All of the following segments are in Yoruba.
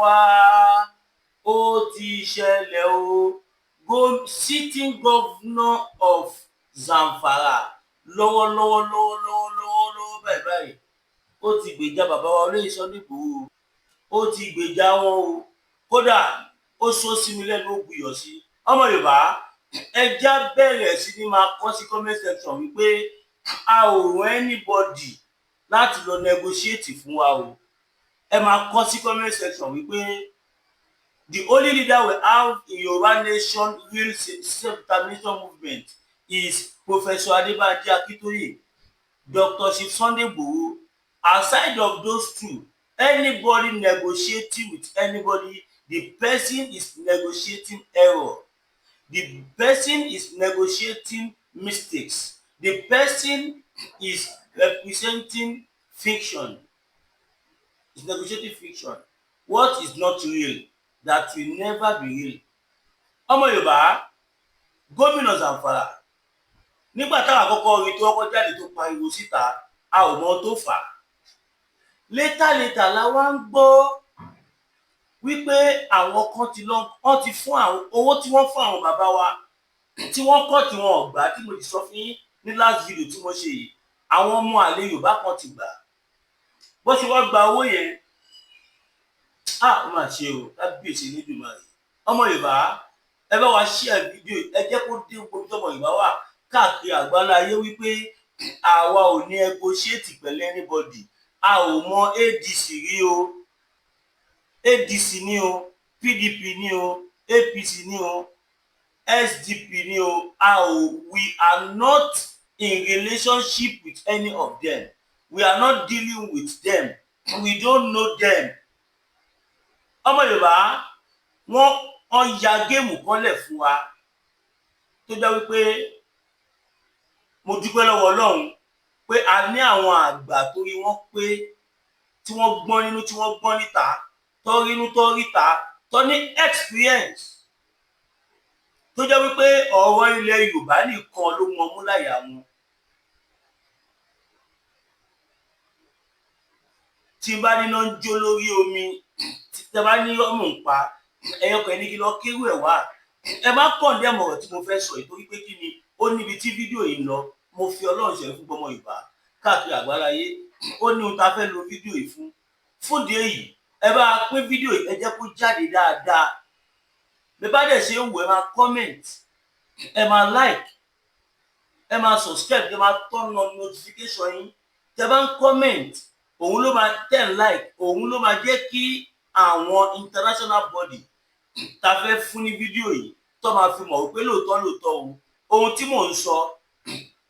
wa ó ti ṣẹlẹ̀ o. Sitting governor of Zamfara lọ́wọ́lọ́wọ́ báyìí ó ti gbèjà bàbá wa olóyè Sunday Igboho, ó ti gbèjà wọn o. Kódà ó sọ sí mi lẹ́nu ó buyọ̀ sí. Ọmọ Yorùbá ẹja bẹ̀rẹ̀ sí ní máa kọ sí comment section wípé a ò rán anybody láti lọ negotiate fún wa o. Ẹ máa kọ sí comment section wípé the only leader we have in Yoruba nation real self-determination movement is Professor Adebanji Akintoye, Dr. Chief Sunday Igboho. Aside of those two, anybody negotiating with anybody, the person is negotiating error. The person is negotiating mistakes. The person is representing fiction. Is negotiating fiction. What is not real, that will never be real. Ọmọ Yorùbá, gómìnà Zamfara, nígbà táwọn àkọ́kọ́ rí tó kọ́kọ́ jáde tó pariwo síta, a ò mọ tó fà á. Létà la wá ń gbọ́ wípé àwọn kan wọ́n ti fún àwọn owó tí wọ́n fún àwọn bàbá wa tí wọ́n kọ́ tí wọ́n ò gbà, tí mo ti sọ fún yín ní last video tí mo ṣe yìí. Àwọn ọmọ àlè Yorùbá kan ti gbà. Bó ṣe wá gba owó yẹn, ó mà ṣe o, kábíyèsí Elédùmarè. Ọmọ Yorùbá, ẹ bá wa share fídíò, ẹ jẹ́ kó dé gbogbo tọ́mọ Yorùbá wà káàkiri àgbáńlá ayé wípé àwa ò ní negotiate pẹ̀lú anybody. A ò mọ ADC rí o. ADC ni o, PDP ni o, APC ni o, SDP ni o. We are not in relationship with any of them. We are not dealing with them. We don't know them. Ọmọ Yorùbá, wọ́n ya géèmù kan lẹ̀ fún wa tó jẹ́ wípé mo dúpẹ́ lọ́wọ́ Ọlọ́run pé a ní àwọn àgbà tó rí wọ́n pé tí wọ́n gbọ́n nínú tí wọ́n gbọ́n níta, tó rínú tó ríta, tó ní experience tó jẹ́ wípé ọ̀rọ̀ ilẹ̀ Yorùbá nìkan ló mọ mú láyà wọn. Tí bá níná ń jó lórí omi, tí bá ní ọmọ ń pa ẹyọkàn ní kí lọ kéwù ẹ̀ wá. Ẹ má condemn ọ̀rọ̀ tí mo fẹ́ sọ ìtorí pé kí ni ó níbi tí fídíò yìí ń lọ. Mo fi Ọlọ́run ṣe fún gbọmọ Yorùbá káàkiri àgbáláyé. Ó ní ohun tá a fẹ́ lo fídíò yìí fún. Fún ìdí èyí, ẹ bá pín fídíò yìí, ẹ jẹ́ kó jáde dáadáa. Bí bá dẹ̀ ṣe ń wò, ẹ máa comment, ẹ máa like, ẹ máa subscribe, ẹ máa turn on notification yín. Tẹ́ bá ń comment, òun ló máa tẹ̀ like, òun ló máa jẹ́ kí àwọn international body tá a fẹ́ fún ní fídíò yìí tó máa fi mọ̀ wípé lóòótọ́ o, ohun tí mò ń sọ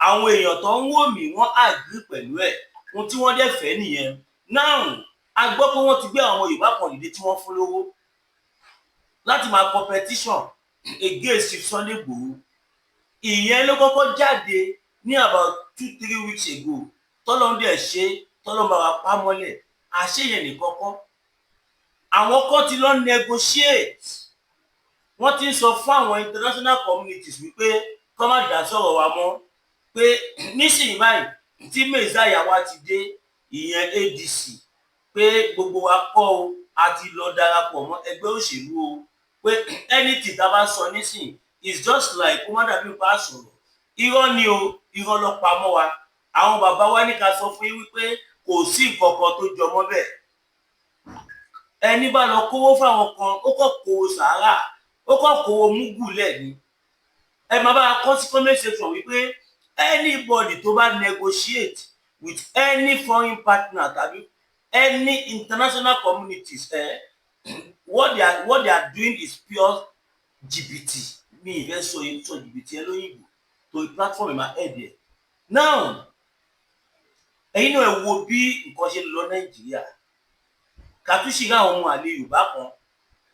àwọn èèyàn tó ń wò mí wọ́n agree pẹ̀lú ẹ̀, ohun tí wọ́n dẹ̀ fẹ́ nìyẹn. Now a gbọ́ pé wọ́n ti gbé àwọn Yorùbá kan dìde tí wọ́n fún lówó láti máa competition against Chief Sunday Igboho. Ìyẹn ló kọ́kọ́ jáde ní about 2-3 weeks ago. Tọ́lọ́run dẹ̀ ṣe, tọ́lọ́run bá wa pa mọ́lẹ̀. Àṣeyẹn nìkan kọ́. Àwọn kan ti lọ negotiate. Wọ́n ti ń sọ fún àwọn international communities wípé kọ́ má dá sọ̀rọ̀ wa mọ́. Pé nísìnyí báyìí tí Messiah wa ti dé, ìyẹn ADC, pé gbogbo wa kọ́ o, a ti lọ darapọ̀ mọ́ ẹgbẹ́ òṣèlú o. Pé anything tá a bá sọ nísìnyí is just like kó má dàbí bá sọ̀rọ̀. Irọ́ ni o, irọ́ ló pa mọ́ wa. Àwọn bàbá wa ní ká sọ fún yín wípé kò sí nǹkan kan tó jọ mọ́ bẹ́ẹ̀. Ẹni bá lọ kówó fáwọn kan, ó kọ́ kówó sàárà, ó kọ́ kówó múgùlẹ̀ ni. Ẹ máa bá a kọ́ sí comment section wípé anybody tó bá negotiate with any foreign partner tàbí any international communities, what they are doing is pure jìbìtì. Mi ìfẹ́ sọ jìbìtì ẹ lóyìnbó to platform in my head there. Now ẹ̀yin náà ẹ wo bí nǹkan ṣe lọ Nàìjíríà. Kàtúnṣe rí àwọn ọmọ àlè Yorùbá kan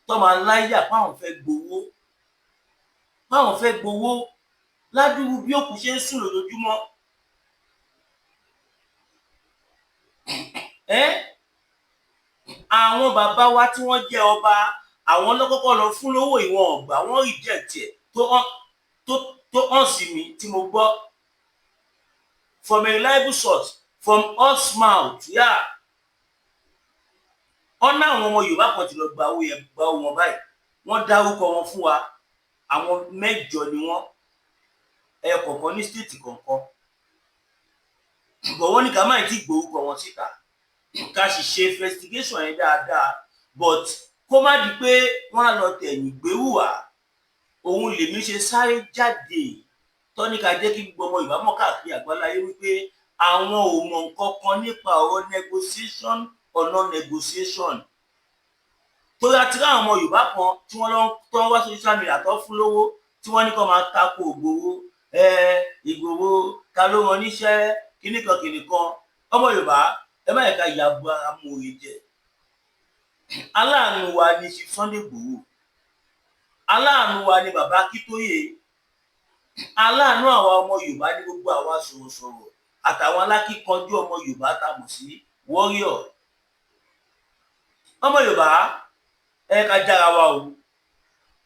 tó máa láyà páwọn fẹ́ gbowó ládùúgbò bí òkú ṣe ń sùn lójoojúmọ́. Àwọn bàbá wa tí wọ́n jẹ́ ọba, àwọn lọ́kọ́kọ́ lọ fún lówó ìwọ̀n ọ̀gbà, wọ́n reject ẹ̀ tó hàn sí mi tí mo gbọ́ from a reliable source, from us mouth, yeah. ọ̀nà àwọn ọmọ Yorùbá kan ti lọ gba owó wọn báyìí wọ́n dárúkọ wọn fún wa àwọn 8 ni wọ́n ẹyọ kọ̀ọ̀kan ní stéètì kọ̀ọ̀kan ṣùgbọ́n wọ́n ní ká má tí gbórúkọ wọn síta ká sì ṣe investigation yẹn dáadáa but kó má di pé wọ́n á lọ tẹ̀yìn gbérùwà òun lèmi ṣe sáré jáde tọ́ni ká jẹ́ kí gbogbo ọmọ Yorùbá mọ̀ káàkiri àgbáláyé wípé àwọn ò mọ̀ nǹkan kan nípa ọ̀rọ̀ negotiation or non-negotiation torí àti láwọn ọmọ Yorùbá kan tí wọ́n lọ tọ́ wá social media tó fún lówó tí wọ́n ní kó máa tako Ìgbòho Ìgbòho ta ló rán níṣẹ́ kíníkan ọmọ Yorùbá ẹ má yẹ ká yàgò ara mú òye jẹ aláàánú wa ni Chief Sunday Igboho aláàánú wa ni bàbá Akíntóyè aláàánú àwa ọmọ Yorùbá ní gbogbo àwa sọ̀rọ̀sọ̀rọ̀ àtàwọn alákíkanjú ọmọ Yorùbá tá a mọ̀ sí warrior ọmọ Yorùbá ẹ ká jára wa o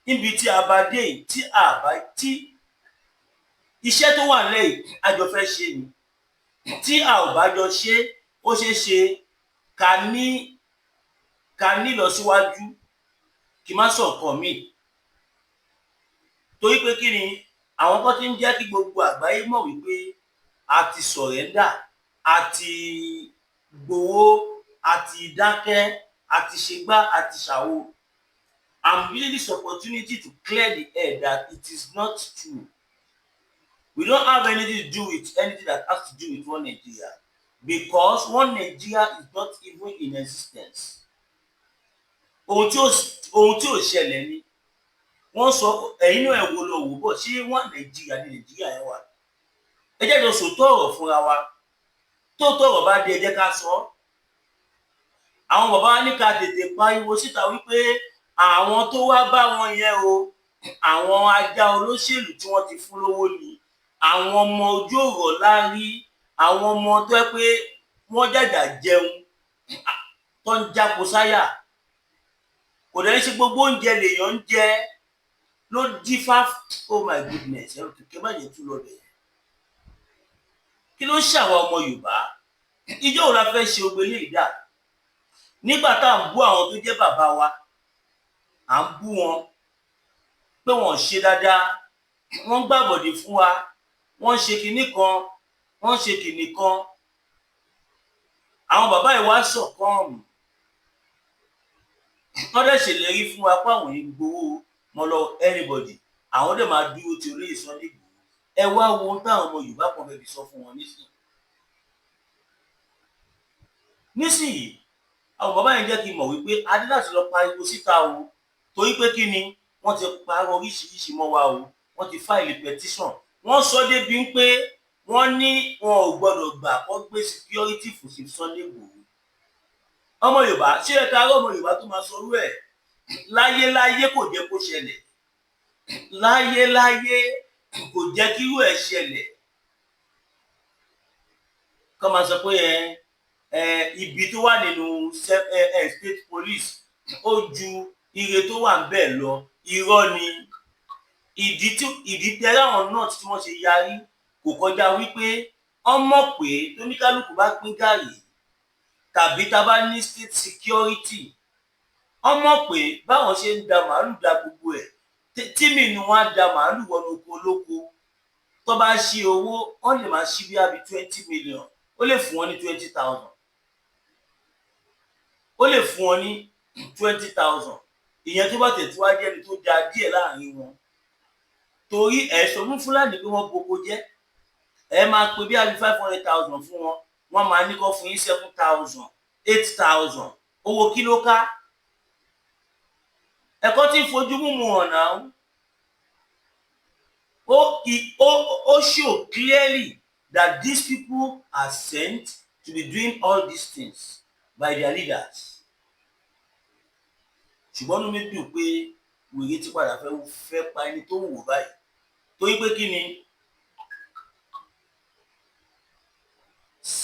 níbi tí a bá dé tí iṣẹ́ tó wà lẹ́yìn àjọ fẹ́ ṣe ni tí a ò bá jọ ṣe ó ṣeé ṣe ká ní lọ síwájú kí má sọ nǹkan míì torí pé kí ni àwọn kan ti ń jẹ́ kí gbogbo àgbáyé mọ̀ wípé a ti sọ̀rẹ́ndà a ti gbowó a ti dákẹ́ a ti ṣègbà a ti ṣàwo. I'm using this opportunity to clear the air that it is not true. We don't have anything to do with anything that has to do with one Nigeria because one Nigeria is not even in existence. Ohun tí ò ṣẹlẹ̀ ni wọ́n sọ ẹ̀yin náà ẹ̀ wo lọ wò bọ̀ ṣé one Nigeria ní Nàìjíríà yẹn wà. Ẹ jẹ́ jọ sòótọ́ ọ̀rọ̀ fúnra wa tó tọ̀rọ̀ bá dé ẹ jẹ́ ká sọ. Àwọn bàbá wa ní ká tètè pariwo síta wípé àwọn tó wá bá wọn yẹn o àwọn ajá olóṣèlú tí wọ́n ti fún lówó ni àwọn ọmọ ojú ọ̀rọ̀ lárí àwọn ọmọ tó yẹ pé wọ́n jàjà jẹun tó ń jápo sáyà kò dẹ̀ ṣe gbogbo oúnjẹ lèèyàn ń jẹ ló dífá oh my goodness ẹ̀rọ kìkẹ́ má jẹ́ tún lọ bẹ̀. Kí ló ń ṣàwọn ọmọ Yorùbá ìjọ wo la fẹ́ ṣe ogbélé ìdá nígbà tá à ń bú àwọn tó jẹ́ bàbá wa à ń bú wọn pé wọ́n ṣe dáadáa wọ́n gbàbọ̀dé fún wa wọ́n ṣe kinní kan wọ́n ṣe kinní kan àwọn bàbá ìwà sọ̀kan wọ́n dẹ̀ ṣèlérí fún wa pé àwọn yìí gbowó wọn lọ anybody àwọn dẹ̀ máa dúró ti olóyè Sunday Igboho ẹ wá wo ohun táwọn ọmọ Yorùbá kan fẹ́ fi sọ fún wọn nísìnyí àwọn bàbá yẹn jẹ́ kí n mọ̀ wípé a ní láti lọ pariwo síta o torí pé kí ni wọ́n ti parọ́ oríṣiríṣi mọ́ wa o wọ́n ti fáìlì petition wọ́n sọ débi pé wọ́n ní wọn ò gbọ́dọ̀ gbà kó gbé security fún Chief Sunday Igboho ọmọ Yorùbá ṣé ẹ ká ọmọ Yorùbá tó máa sọ orú ẹ̀ láyéláyé kò jẹ́ kó ṣẹlẹ̀ láyéláyé kò jẹ́ kí irú ẹ̀ ṣẹlẹ̀ kọ́ máa sọ pé ibi tó wà nínú state police ó ju ire tó wà ń bẹ̀ lọ irọ́ ni ìdí tẹ́lẹ̀ àwọn náà tí wọ́n ṣe yarí kò kọjá wípé ọmọ pé tóníkálùkù bá pín gààrí tàbí tá a bá ní state security ọmọ pé báwọn ṣe ń da màálù da gbogbo ẹ̀ tí mi ni wọ́n á da màálù wọnú oko olóko tó bá ṣí owó wọ́n lè máa ṣí bí i 20 million ó lè fún wọn ní 20,000 ó lè fún wọn ní 20,000 ìyẹn tó bá tẹ̀tí wá jẹ́ ẹni tó da díẹ̀ láàrin wọn torí ẹ̀sọ́ fún Fúlàní pé wọ́n gbogbo jẹ́ ẹ máa pe bí i 500,000 fún wọn wọ́n máa ní kó fún yín 7,000 8,000 owó kí ló ká ẹ̀kọ́ tí ń fojú múmu hàn náà ó show clearly that these people are sent to be doing all these things by their leaders. Ṣùgbọ́n ní mi dùn pé wèrè tí padà fẹ́ pa ẹni tó ń wò báyìí torí pé kí ni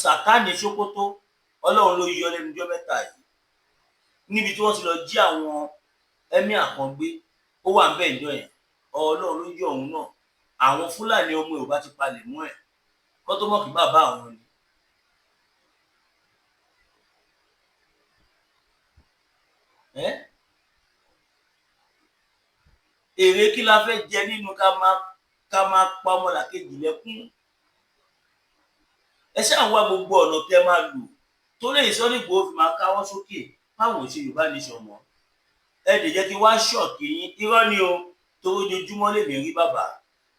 Sàtáànì Sókótó Ọlọ́run ló yọ lẹ́nu ọjọ́ mẹ́ta yìí níbi tí wọ́n ti lọ jí àwọn ẹ̀mí àkàngbé ó wà ń bẹ̀ ìjọ yẹn Ọlọ́run ló yọ òun náà àwọn Fúlàní ọmọ Yorùbá ti palẹ̀ mọ́ ẹ̀ kó tó mọ̀ kí bàbá àwọn ni. èrè kí la fẹ́ jẹ nínú ká máa pa ọmọlàkejì lẹ́kún? ẹ ṣáà wá gbogbo ọ̀nà tẹ́ máa lò tó lè Sunday Igboho fi máa káwọ́ sókè báwo ṣe Yorùbá nation mọ́. ẹ lè jẹ́ kí wá ṣọ́ọ̀kì yín, irọ́ ni o, tó ojoojúmọ́ lèmi rí bàbá,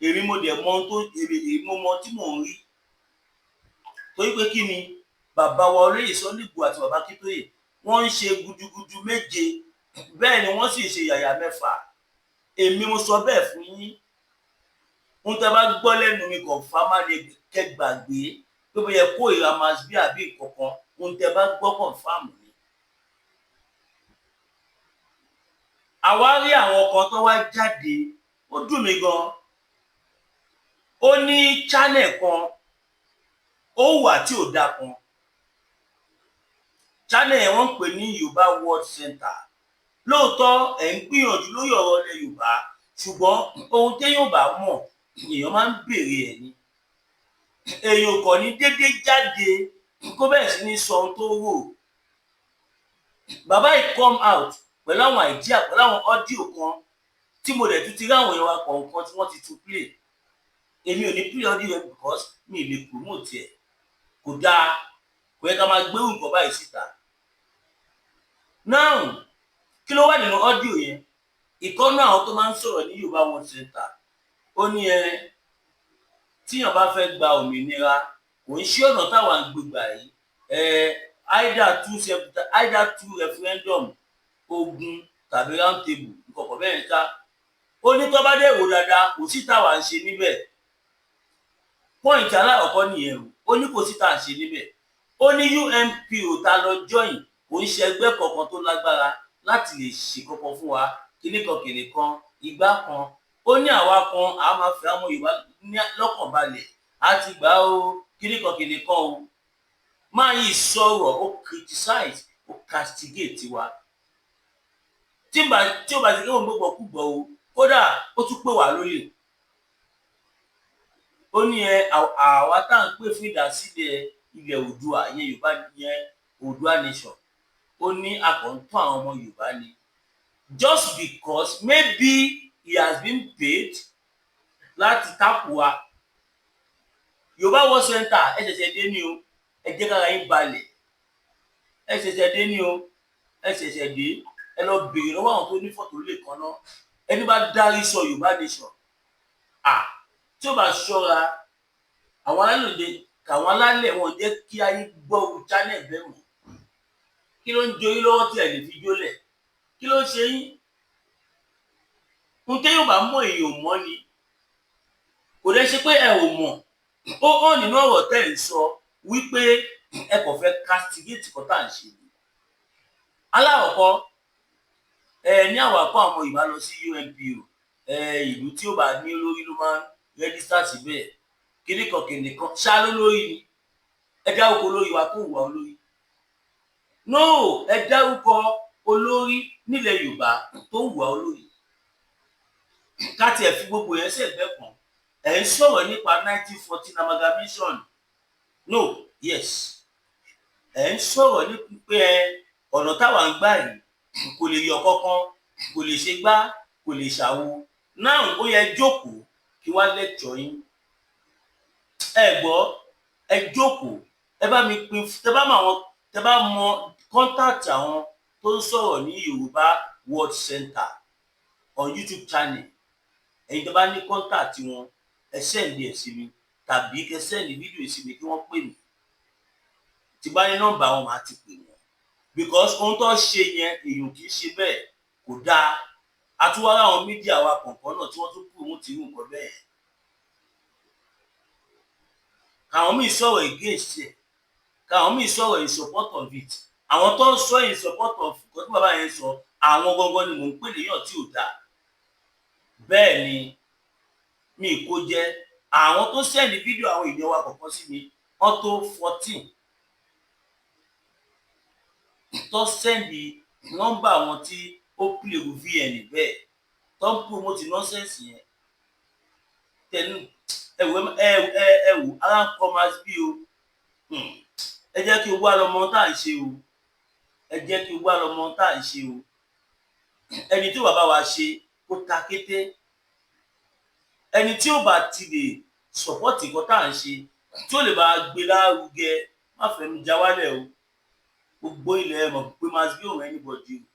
èmi mo dẹ̀ mọ èmi mọ tí mò ń rí. torí pé kí ni bàbá wa olóyè Sunday Igboho àti bàbá Akíntóyè wọ́n ń ṣe gudugudu méje, bẹ́ẹ̀ ni wọ́n sì ṣe yàyà mẹ́fà. èmi mo sọ bẹ́ẹ̀ fún yín. ohun tẹ́ bá gbọ́ lẹ́nu mi kàn fà má lè kẹgbàgbé pé bóyá kó ìra máa bí àbí ìkọ̀kan, ohun tẹ́ bá gbọ́ kàn fáàmù ni. àwa rí àwọn kan tó wá jáde, ó dùn mí gan. ó ní channel kan ó wà tí ò dáa kan, channel yẹn wọ́n ń pè ní Yorùbá World Center. lóòótọ́ ẹ̀ ń gbìyànjú lórí ọ̀rọ̀ ilẹ̀ Yorùbá, ṣùgbọ́n ohun téèyàn bá mọ̀ èèyàn máa ń béèrè ẹ̀ ni. èèyàn kò ní dédé jáde kó bẹ̀rẹ̀ sí ní sọ ohun tó rò. bàbá yìí come out pẹ̀lú àwọn idea, pẹ̀lú àwọn audio kan tí mo dẹ̀ tún ti rí àwọn èèyàn wa kọ̀ọ̀kan tí wọ́n ti tún play. èmi ò ní play audio yẹn because mi ì lè promote ẹ̀, kò dáa, kò yẹ ká máa gbé nǹkan báyìí síta. now kí ló wà nínú audio yẹn? ìkọ́nú àwọn tó máa ń sọ̀rọ̀ ní Yorùbá World Center ó ní tíyàn bá fẹ́ gba òmìnira kò ń ṣe ọ̀nà táwa ń gbégbà yìí, either two referendum, ogun tàbí round table, nǹkan bẹ́ẹ̀ ń ká. ó ní tó bá dẹ̀ wò dáadáa kò sí táwa ń ṣe níbẹ̀. pọ́ìntì alákọ̀ọ́kọ́ nìyẹn o, ó ní kò sí táwa ń ṣe níbẹ̀. ó ní UNPO ta lọ join kò ń ṣe ẹgbẹ́ kankan tó lágbára láti lè ṣe kankan fún wa, kìnìkan ìgbà kan. ó ní àwa kan a máa fi àwọn Yorùbá lọ́kàn balẹ̀, a ti gbà ó kìnìkan o. máa yìí sọ̀rọ̀, ó criticize, ó castigate wa. tí ó bá ti kéwọn gbogbo kúgbọ̀ o, kódà ó tún pè wá lólè. ó ní àwa tá à ń pè fún ìdásílẹ̀ ilẹ̀ Oòduà yẹn Yorùbá yẹn Oòduà nation, ó ní àkọ́ńtọ́ àwọn ọmọ Yorùbá ni. just because maybe he has been paid láti tápù wa. Yorùbá World Center ẹ ṣẹ̀ṣẹ̀ dé ní o, ẹ jẹ́ kára yín balẹ̀. ẹ ṣẹ̀ṣẹ̀ dé ní o, ẹ ṣẹ̀ṣẹ̀ dé, ẹ lọ béèrè lọ́wọ́ àwọn tó ní fọ́tò lè kan náà. ẹni bá dárí sọ Yorùbá nation, tí ó bá ṣọ́ra, àwọn alálẹ̀ wọn jẹ́ kí ayé gbọ́ ohun channel bẹ́ẹ̀ mọ́. kí ló ń joyí lọ́wọ́ tí ẹ lè fi jólẹ̀? kí ló ń ṣe yín? ohun téèyàn bá mọ̀ èèyàn mọ́ ni, kò dẹ̀ ṣe pé ẹ ò mọ̀. ó hàn nínú ọ̀rọ̀ tẹ́ ẹ̀ ń sọ wípé ẹ kò fẹ́ castigate kan tá à ń ṣe ni. aláwọ̀kọ́ ní àwàkọ́ àwọn Yorùbá lọ sí UNPO, ìlú tí ó bá ní olórí ló máa ń rẹ́gísítà síbẹ̀, kìnìkan ṣá lólórí ni. ẹ dárúkọ olórí wa tó wà olórí? no, ẹ dárúkọ olórí nílẹ̀ Yorùbá tó wà olórí. ká tiẹ̀ fi gbogbo yẹn sẹ́gbẹ́ kan, ẹ̀ ń sọ̀rọ̀ nípa 1914 amalgamation. no, yes, ẹ̀ ń sọ̀rọ̀ nípa pé ọ̀nà táwa ń gbà yìí kò lè yọ kankan, kò lè ṣe gbá, kò lè ṣàwo. náà ó yẹ jókòó kí wá lẹ́kṣọ̀ yín. ẹ gbọ́, ẹ jókòó, ẹ bá mi pín, tẹ bá mọ contact àwọn tó ń sọ̀rọ̀ ní Yorùbá World Center on YouTube channel. ẹ̀yin tó bá ní contact wọn, ẹ sẹ́ndì ẹ̀ sí mi, tàbí kẹ sẹ́ndì fídíò sí mi kí wọ́n pè mí. tí bá ní nọ́mbà wọn màá ti pè wọ́n, because ohun tó ṣe yẹn èèyàn kì í ṣe bẹ́ẹ̀, kò dáa. àtúwárá àwọn mídíà wa kọ̀ọ̀kan náà tí wọ́n tún kúrò mú ti rú nǹkan bẹ́ẹ̀. káwọn míì sọ̀rọ̀ against ẹ̀, káwọn míì sọ̀rọ̀ in support of it. àwọn tó ń sọ in support of nǹkan tí bàbá yẹn sọ, àwọn gangan ni mò ń pè léyàn tí ò dáa. bẹ́ẹ̀ ni mi kò jẹ́ àwọn tó sẹ́ndì fídíò àwọn èèyàn wa kọ̀ọ̀kan sí mi, wọ́n tó 14 tó sẹ́ndì nọ́mbà wọn tí ó pìlẹ̀rù VN bẹ́ẹ̀ tó ń promote nonsense yẹn. tẹnu ẹwù ara ń kọ́ máa bí o. ẹ jẹ́ kí o wá lọ́mọ tá à ń ṣe o, ẹ jẹ́ kí o wá lọ́mọ tá à ń ṣe o. ẹni tí ó bá bá wa ṣe kó ta kété, ẹni tí ó bá ti lè sọ̀pọ́tì nǹkan tá à ń ṣe, tí ó lè bá gbé lárugẹ, má fẹnu já wálẹ̀ o. Gbogbo ilẹ̀ ẹ mọ̀ pé Mazi ò rán anybody o.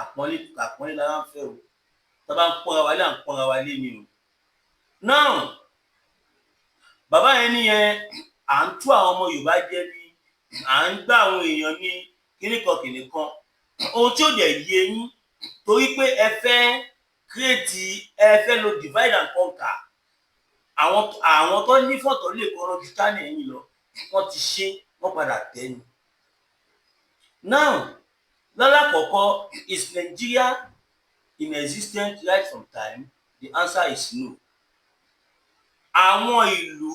Àpọ́nlé la máa ń fẹ́ o. Tá a bá ń pọ́nra wa lé, à ń pọ́nra wa lé ni o. Now, bàbá yẹn nìyẹn à ń tú àwọn ọmọ Yorùbá jẹ ní, à ń gbá àwọn èèyàn ní kíníkan. Ohun tí ó dẹ̀ yé yín, torí pé ẹ fẹ́ lo divide and conquer. Àwọn tó ní fọ̀tọ̀ lè kọ́ ọ̀rọ̀ ju tánì ẹ̀yìn lọ, wọ́n ti ṣe, wọ́n padà tẹ́ ni. Now, lálákọ̀ọ́kọ́, is Nigeria in existence right from time? The answer is no. Àwọn ìlú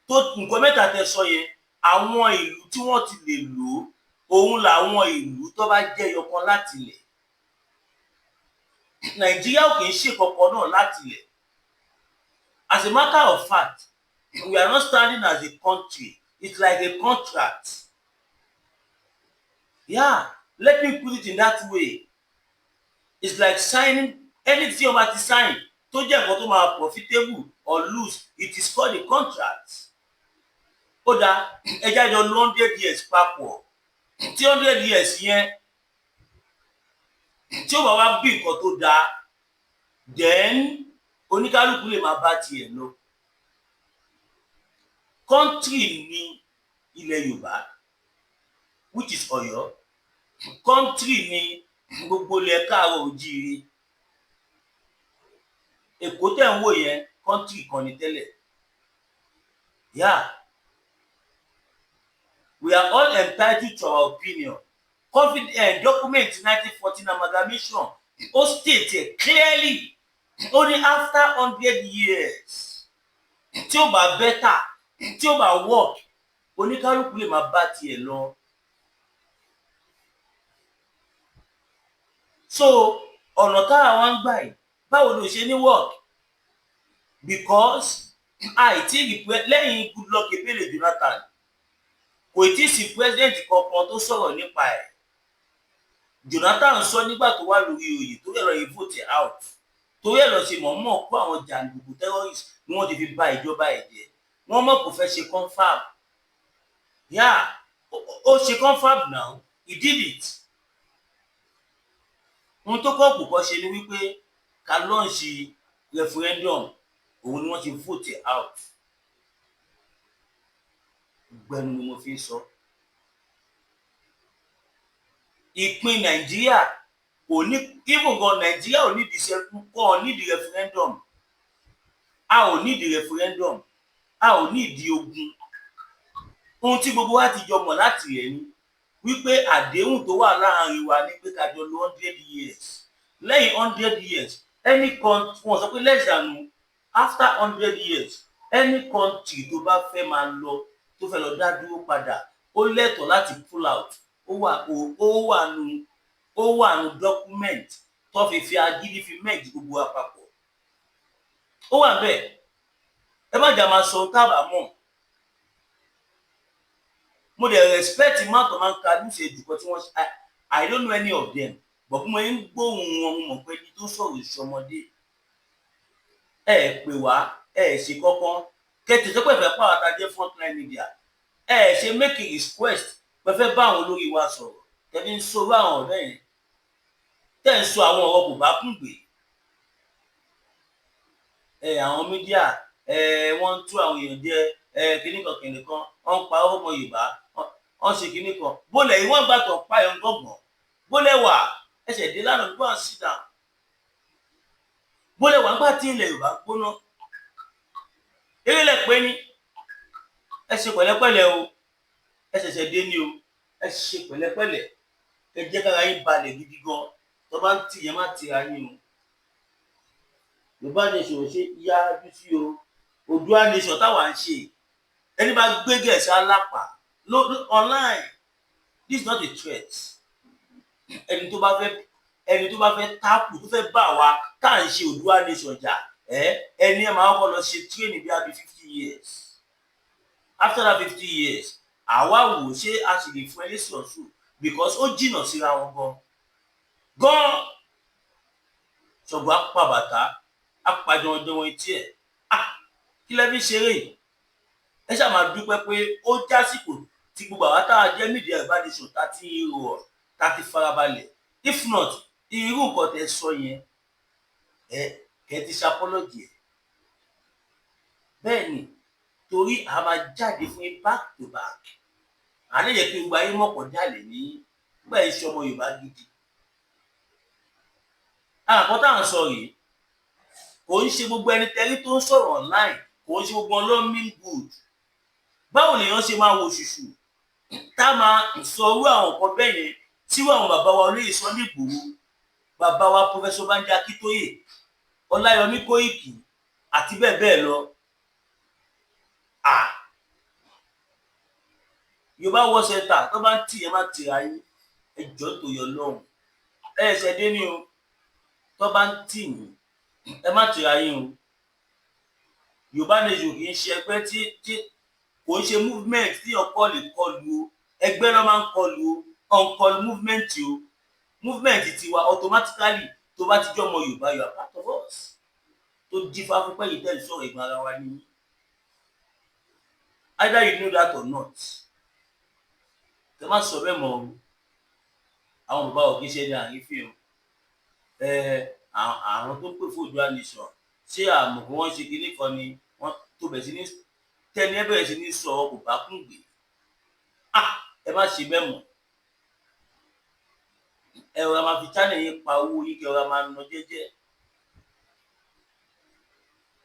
tó nǹkan mẹ́ta tẹ́ sọ yẹn, àwọn ìlú tí wọ́n ti lè lò òun làwọn ìlú tó bá jẹ́ ẹyọkan láti ilẹ̀. Nàìjíríà ò kì í ṣe kankan náà láti ilẹ̀. As a matter of fact, we are not standing as a country. It's like a contract. Yeah, let me put it in that way. It's like signing anything about the sign tó jẹ́ nǹkan tó máa profitable or lose. It is called a contract. Ó dáa, ẹ jẹ́ àjọ 100 years papọ̀. Tí 100 years yẹn tí ó bá wá bí nǹkan tó dáa, then oníkálukú lè máa bá tiẹ̀ lọ. Country ní ilẹ̀ Yorùbá, which is Ọ̀yọ́. Country ní gbogbo ilẹ̀ Káàárọ̀ Oòjíire. Èkó tẹ̀ ń wò yẹn, country kan ní tẹ́lẹ̀. Yeah. We are all entitled to our opinion. Document 1914 amalgamation, ó state it clearly. Only after 100 years tí ó bá better, tí ó bá work, oníkálukú lè máa bá tiẹ̀ lọ. So ọ̀nà tára wa ń gbà yìí, báwo ló ṣe ní work? Because àìtí lẹ́yìn Goodluck Ebele Jonathan kò tí ì sí president kankan tó sọ̀rọ̀ nípa ẹ̀. Jonathan sọ nígbà tó wà lórí oyè tó yẹ lọ yìí vote out, tó yẹ lọ ṣe mọ̀ọ́mọ̀ kó àwọn jàǹdùkú terrorist ni wọ́n ti fi ba ìjọba ẹ̀ jẹ́. Wọ́n mọ̀ kò fẹ́ ṣe confab. Yeah, ó ṣe confab now, he did it. Ohun tó kọ́ kò ṣe ni wípé ká lọ́ọ̀ṣì referendum, òun ni wọ́n ti vote out. Gbẹnu ni mo fi sọ. Ìpín Nàìjíríà kò ní, even gan Nàìjíríà ò nídìí referendum. A ò nídìí referendum. A ò nídìí ogun. Ohun tí gbogbo wa ti jọ mọ̀ láti rẹ̀ ni wípé àdéhùn tó wà láàrin wa ní pé ká jọ lo 100 years. Lẹ́yìn 100 years, any country, wọ́n sọ pé less than after 100 years, any country tó bá fẹ́ máa lọ, tó fẹ́ lọ dá dúró padà, ó lẹ́tọ̀ọ́ láti pull out. Ó wà nù document tó fi agídí fi merge gbogbo àpapọ̀. Ó wà bẹ́ẹ̀. Ẹ má jà máa sọ tábà mọ̀. Mo dẹ̀ respect man tó máa ń ka news èdùkọ́ tí wọ́n I don't know any of them, but mo ń gbóhùn wọn, mo mọ̀ pé ní tó sọ̀rọ̀ ìṣọmọdé. Ẹ pè wá, ẹ ṣe kankan. Kẹ́tì tó pẹ̀fẹ́ pàwọ́ ta jẹ́ frontline media. Ẹ ṣe make a request pẹ̀fẹ́ bá àwọn olórí wa sọ̀rọ̀. Tẹ̀bí ń sọ àwọn ọ̀rẹ́ yẹn. Tẹ̀ ń sọ àwọn ọ̀rọ̀ kò bá kún gbé. Àwọn mídíà wọ́n ń tú àwọn èèyàn jẹ kìnnìkan, wọ́n ń pa ọmọ Yorùbá, wọ́n ṣe kìnnìkan. Bólẹ̀ yìí wọ́n gbà tó pa ẹ̀yàn gbọ̀ngbọ̀n. Bólẹ̀ wà ẹsẹ̀ dé lánàá nígbà wọn sit down. Bólẹ̀ wà nígbà tí ilẹ̀ Yorùbá gbóná. Eré lẹ̀ pé ní ẹ ṣe pẹ̀lẹ́pẹ̀lẹ́ o, ẹ ṣẹ̀ṣẹ̀ dé ní o, ẹ ṣe pẹ̀lẹ́pẹ̀lẹ́, ẹ jẹ́ kára yín balẹ̀ gidi gan. Tó bá ń tì yẹn má tira yín o. Yorùbá nation ṣe yáájú sí o. Oòduà nation táwa ń ṣe, ẹni bá gbé Gẹ̀ẹ́sì alápá online, this is not a threat. Ẹni tó bá fẹ́ tápù tó fẹ́ bá wa tá à ń ṣe Oòduà nation jà, ẹni ẹ máa kọ́ lọ ṣe training bí i 50 years. After that 50 years, àwa wò ṣé a sì lè fún ẹ lé sọ̀sù because ó jìnnà síra wọn gan. Ṣàngó á pa bàtà á pa jọwọ́jọwọ́ etí ẹ̀. Kí lẹ fi ṣeré yìí? Ẹ ṣáà máa dúpẹ́ pé ó jásìkò tí gbogbo àwa tá a jẹ́ mídìí ìbánisọ̀rọ̀ tá ti ń rò tá ti farabalẹ̀. If not, irú nǹkan tẹ́ sọ yẹn kẹ́ ti ṣapọ́lọ́jì ẹ̀. Bẹ́ẹ̀ ni, torí a máa jáde fún yín back to back. À lè yẹ kí gbogbo ayé mọ̀pọ̀ jálè ní nígbà yìí ṣe ọmọ Yorùbá gidi. Àkọ́ tá à ń sọ rèé, kò ń ṣe gbogbo ẹni tẹ́rí tó ń sọ̀rọ̀ online, kò ń ṣe gbogbo wọn ló mean good. Báwo lèèyàn ṣe máa wo ṣùṣù tá máa sọ irú àwọn nǹkan bẹ́ẹ̀ yẹn tí àwọn bàbá wa Olóyè Sunday Igboho, bàbá wa Professor Banji Akíntóyè, Ọláyọmí Kóìkì àti bẹ́ẹ̀ bẹ́ẹ̀ lọ. Yorùbá World Center tó bá ń tì ẹ má tìra yín, ẹ jọ̀ọ́ nítorí Ọlọ́run. Ẹ̀ṣẹ̀ dé ní o, tó bá ń tì yín ẹ má tìra yín o. Yorùbá Nation kì í ṣe ẹgbẹ́ tí kò ń ṣe movement tí ọkọ lè kọlu o, ẹgbẹ́ ló máa ń kọlu o, uncalled movement o. Movement tiwa automatically tó bá ti jẹ́ ọmọ Yorùbá, you are part of us. Tó dífá fún pẹ́yì tẹ́lẹ̀ sọ̀rọ̀ ìgbà ara wa ni. Either you know that or not. Tẹ má sọ bẹ́ẹ̀ mọ́ o. Àwọn bàbá òkè ṣe ní àrífín o. Àwọn tó pè fún Oòduà Nation ṣé àmọ̀ kí wọ́n ṣe kinní kan ni wọ́n tó bẹ̀ sí ní tẹ́ni ẹ bẹ̀rẹ̀ sí ní sọ kò bá kún gbé. Ẹ má ṣe bẹ́ẹ̀ mọ́. Ẹ rọra máa fi channel yín pa owó yín, kẹ rọra máa ná jẹ́jẹ́.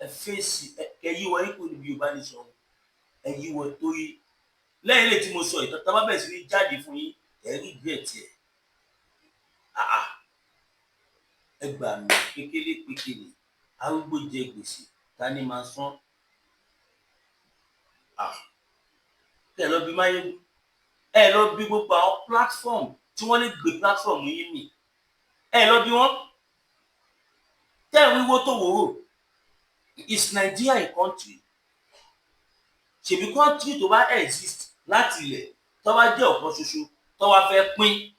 Ẹ fèsì kẹ yíwọ yín kò níbi Yorùbá Nation. Ẹ yíwọ torí lẹ́yìn lè tí mo sọ ìtàn tá bá bẹ̀rẹ̀ sí ní jáde fún yín ẹ rí regret ẹ̀. Ẹ gbà mí pékélé arúgbó jẹ gbèsè ta ni máa san. Ẹ lọ bí Máyégún, ẹ lọ bí gbogbo àwọn platform tí wọ́n lè gbé platform yín mì, ẹ lọ bí wọ́n. Tẹ́ ẹ̀ wíwó tó wòrò, is Nigeria a country? Ṣèbí country tó bá exist láti ilẹ̀ tó bá jẹ́ ọ̀kan ṣoṣo tó wá fẹ́ pín,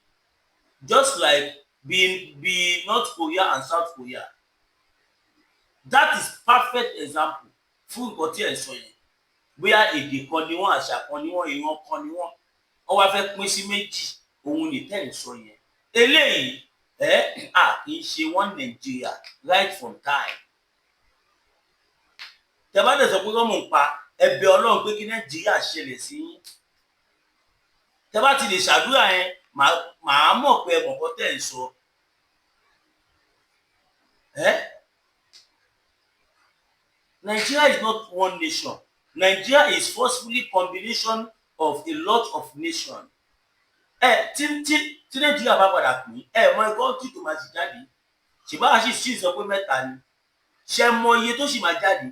just like be North Korea and South Korea. That is perfect example fún nǹkan tí ẹ̀ sọ yẹn. Bóyá èdè kan ni wọ́n, àṣà kan ni wọ́n, ìran kan ni wọ́n wá fẹ́ pín sí méjì, òun ni tẹ́ ẹ̀ sọ yẹn. Eléyìí kì í ṣe one Nigeria right from time. Tẹ́ bá dẹ̀ sọ pé rọ́mù ń pa ẹ̀bẹ̀ Ọlọ́run pé kí Nàìjíríà ṣẹlẹ̀ sí yín. Tẹ́ bá ti lè ṣàdúrà yẹn, màá mọ̀ pé ẹ mọ̀ nǹkan tẹ́ ẹ̀ ń sọ. Nigeria is not one nation. Nigeria is forcefully combination of a lot of nations. Tí Nàìjíríà bá padà pín, mọ ẹ̀kọ́ tí tó máa sì jáde. Ṣùgbọ́n àṣìṣe sọ pé mẹ́ta ni. Ṣé mọ iye tó sì máa jáde?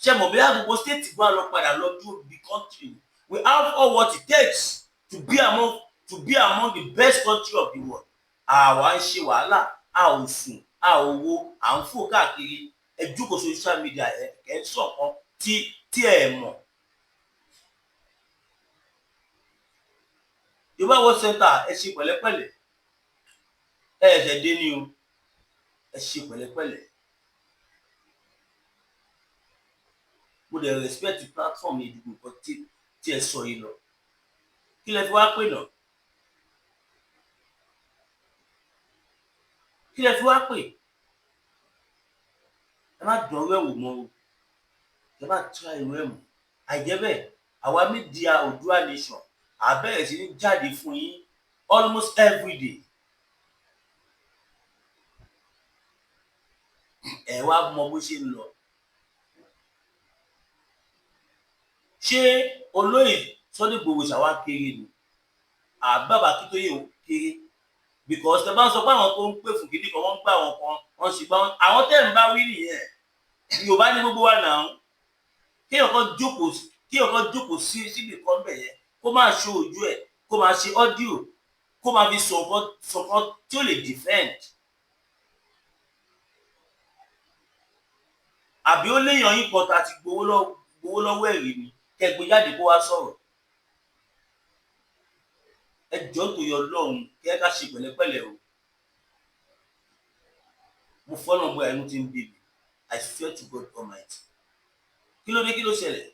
Ṣé mọ̀ bí àgbègbè state gbọ́n lọ padà lọ dúró the country? We have all what it takes to be among the best country of the world. Àwa ń ṣe wàhálà, a ò sùn, a ò wo, à ń fò káàkiri. Ẹ jókòó social media ẹ ń sọ̀kan tí ẹ mọ̀. Yorùbá World Center ẹ ṣe pẹ̀lẹ́pẹ̀lẹ́. Ẹ ṣẹ̀ dé ní o. Ẹ ṣe pẹ̀lẹ́pẹ̀lẹ́. Mo dẹ̀ respect platform ìdìbò kan tí ẹ sọ yìí lọ. Kí lẹ fi wá pè náà? Kí lẹ fi wá pè? Ẹ má dán ọ̀rẹ́ wò mọ́ o. Ẹ má try ìwé mọ́. Àìjẹ́ bẹ́ẹ̀, àwa mídíà Oòduà Nation á bẹ̀rẹ̀ sí ní jáde fún yín almost every day. Ẹ wá mọ bó ṣe ń lọ. Ṣé Olóyè Sunday Igboho ṣàwá kéré ni? Bàbá Akíntóyè ò kéré. Because tẹ bá ń sọ pé àwọn tó ń pè fún kíní kan wọ́n ń gbà wọn kan, wọ́n sì gbà wọn. Àwọn tẹ́ ń bá wí nìyẹn. Yorùbá ní gbogbo wa náà. Kéèyàn kan jókòó síbi kan bẹ̀ yẹn, kó máa ṣe ojú ẹ̀, kó máa ṣe ọ́díò, kó máa fi sọ nǹkan tí ó lè defend. Àbí ó léèyàn yín kan tá a ti gbowó lọ́wọ́ ẹ̀rí ni kẹgbẹ́ jáde kó wá sọ̀rọ̀. Ẹ jọ̀ọ́ nítorí Ọlọ́run kí ẹ ká ṣe pẹ̀lẹ́pẹ̀lẹ́ o. mo fọ́nà bóyá inú ti ń bí mi. I swear to God Almighty. Kí ló dé, kí ló ṣẹlẹ̀?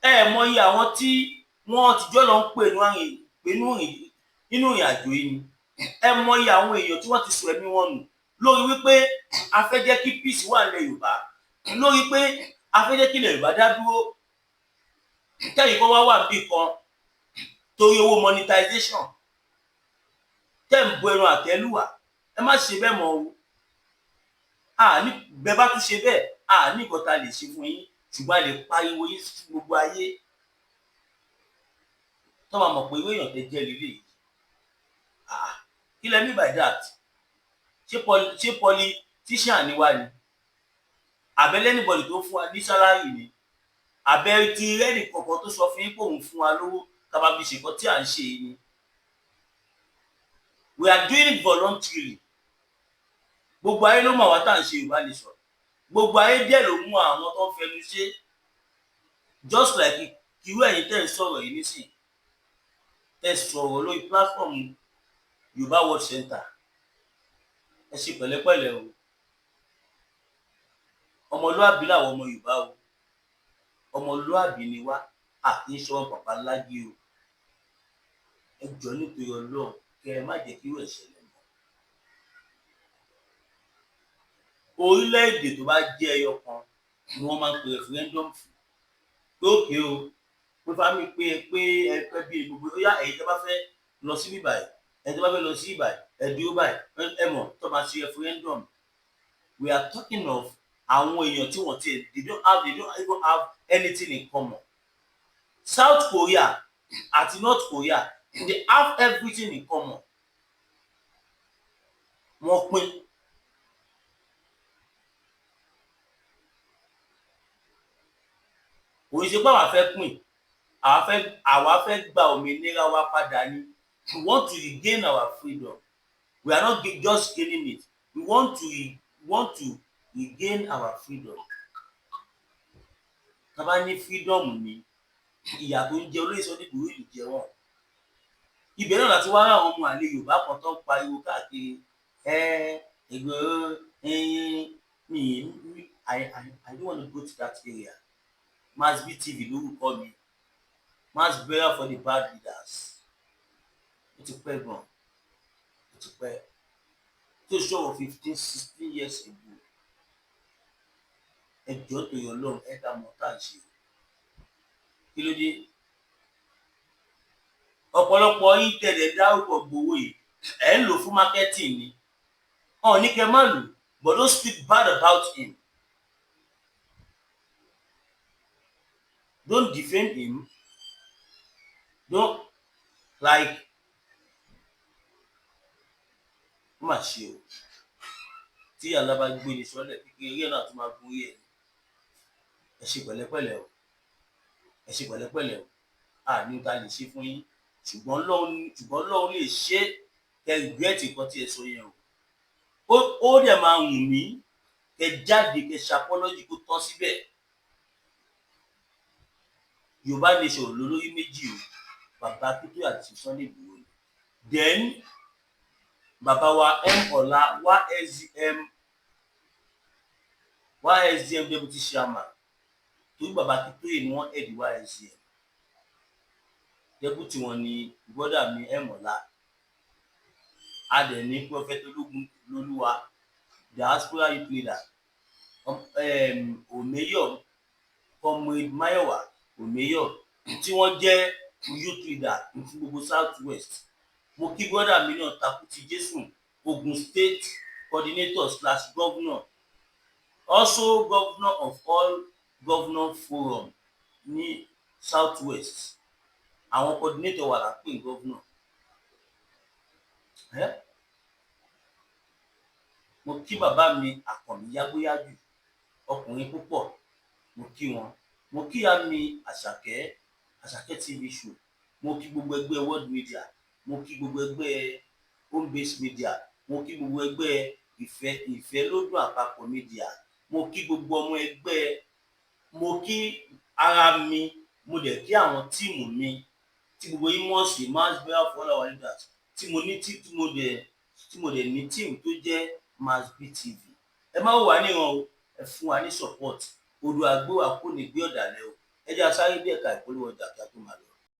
Ẹ mọ iye àwọn tí wọ́n ti jọ́ lọ ń pè nínú ìrìn àjò yìí ni. Ẹ mọ iye àwọn èèyàn tí wọ́n ti sọ ẹ̀mí wọn nù lórí wípé a fẹ́ jẹ́ kí peace wà nílẹ̀ Yorùbá, lórí pé a fẹ́ jẹ́ kí ilẹ̀ Yorùbá dá dúró. Kẹ́yìn kan wà níbì kan torí owó monetization tẹ́ ń bo ẹran àtẹ́lù wá. Ẹ má ṣe bẹ́ẹ̀ mọ́ o. Bẹ́ẹ̀ bá tún ṣe bẹ́ẹ̀, ní nǹkan tá a lè ṣe fún yín, ṣùgbọ́n a lè pariwo yín sí gbogbo ayé. Tọ́ máa mọ̀ pé irú èèyàn tẹ́ jẹ́ leléyìí. Kí lẹ mean by that? Ṣé politician ni wá ni? Àbẹ́lẹ́ anybody tó fún wa ní sálárì ni? Àbẹ́ ti rẹ́nì kankan tó sọ fún yín pé òun fún wa lówó ká bá fi ṣe nǹkan tí à ń ṣe yìí ni? We are doing it voluntarily. Gbogbo ayé ló mọ̀ wá tá à ń ṣe Yorùbá Nation. Gbogbo ayé díẹ̀ ló mú àwọn tó ń fẹnu ṣe. Just like irú ẹ̀yin tẹ́ ń sọ̀rọ̀ yìí nísìnyí. Tẹ́ sọ̀rọ̀ lórí platform Yorùbá World Center. Ẹ ṣe pẹ̀lẹ́pẹ̀lẹ́ o. Ọmọlúàbí làwọn ọmọ Yorùbá o. Ọmọlúàbí ni wá, kì í ṣọmọ pàpà lágé o. Ẹ jọ̀ọ́ nítorí Ọlọ́run kẹ́ ẹ má jẹ́ kí irú ẹ̀ ṣẹlẹ̀ mọ́. Orílẹ̀-èdè tó bá jẹ́ ẹyọ kan ni wọ́n máa ń pe referendum fún. Pé òkè o, pé fámì pé bí gbogbo ó yá ẹ̀yin tẹ́ bá fẹ́ lọ sí bíbáyìí, ẹ̀yin tẹ́ bá fẹ́ lọ sí ìbàyìí, ẹ dúró báyìí, ẹ mọ̀ tó máa ṣe referendum. We are talking of àwọn èèyàn tí wọ́n they don't even have anything in common. South Korea àti North Korea, they have everything in common. Wọ́n pín. Kò ṣe pé àwa fẹ́ pín, àwa fẹ́ gba òmìnira wa padà ni. We want to regain our freedom. We are not just gaining it. We want to regain our freedom. Tá bá ní freedom ni ìyà tó ń jẹ olóyè Sunday Igboho ìlú jẹ wọ́n. Ibẹ̀ náà láti wá rán àwọn ọmọ àlè Yorùbá kan tó ń pariwo káàkiri Igboho I don't want to go to that area. Mass BTV lórúkọ mi. Mass burial for the bad leaders. Ó ti pẹ́ gan. Ó ti pẹ́. Tó ṣọwọ́ 15-16 years ago. Ẹ jọ̀ọ́ tó yọ lọ́run ẹ ká mọ̀ tá à ń ṣe. Kí ló dé? Ọ̀pọ̀lọpọ̀ yín tẹ̀lé dárúkọ Igboho yìí. Ẹ ń lò fún marketing ni. Ní kẹ́ má lò, but don't speak bad about him. Don't defend him. Don't like. Má ṣe o. Tí alábá gbé ní sọ́lẹ̀ kékeré náà tó máa gún yẹ̀. Ẹ ṣe pẹ̀lẹ́pẹ̀lẹ́ o. Ẹ ṣe pẹ̀lẹ́pẹ̀lẹ́ o. Ní ta lè ṣe fún yín. Ṣùgbọ́n Ọlọ́run lè ṣe kẹ́ regret nǹkan tí ẹ sọ yẹn o. Ó dẹ̀ máa wù mí kẹ́ jáde kẹ́ ṣapọ́lọ́jì kó tán síbẹ̀. Yorùbá Nation lólórí méjì o. Bàbá Akíntóyè àti Sunday Igboho. Then bàbá wa Ọlá YSDM deputy chairman. Torí bàbá Akíntóyè ni wọ́n head YSDM. Deputy wọn ni brother mi Ọlá. A dẹ̀ ní Prophet Olúwa diaspora youth leader. Omeyo Comrade Mayowa Omeyo tí wọ́n jẹ́ youth leader fún gbogbo South West. Mo kí brother mi náà Takuti Jésù Ogun State coordinator/governor, also governor of all governor forum ní South West. Àwọn coordinator wà lápè governor. Mo kí bàbá mi Àkànbí Yágbóyájù ọkùnrin púpọ̀. Mo kí wọn. Mo kí ìyá mi Àṣàkẹ́ TV show. Mo kí gbogbo ẹgbẹ́ World Media. Mo kí gbogbo ẹgbẹ́ Home Base Media. Mo kí gbogbo ẹgbẹ́ ìfẹ́ lódùn àpapọ̀ media. Mo kí gbogbo ọmọ ẹgbẹ́. Mo kí ara mi. Mo dẹ̀ kí àwọn tíìmù mi tí gbogbo yín mọ̀ sí Mass burial for all our leaders tí mo ní tí mo dẹ̀ tí mo dẹ̀ ní tíìmù tó jẹ́ Masbi TV. Ẹ má wò wá níran o, ẹ fún wa ní support. Olúwa gbé wa kúrò nígbé ọ̀dàlẹ̀ o. Ẹ jẹ́ a sáré dé ẹ̀ka ìpolówó ọjà kí a tó máa lọ.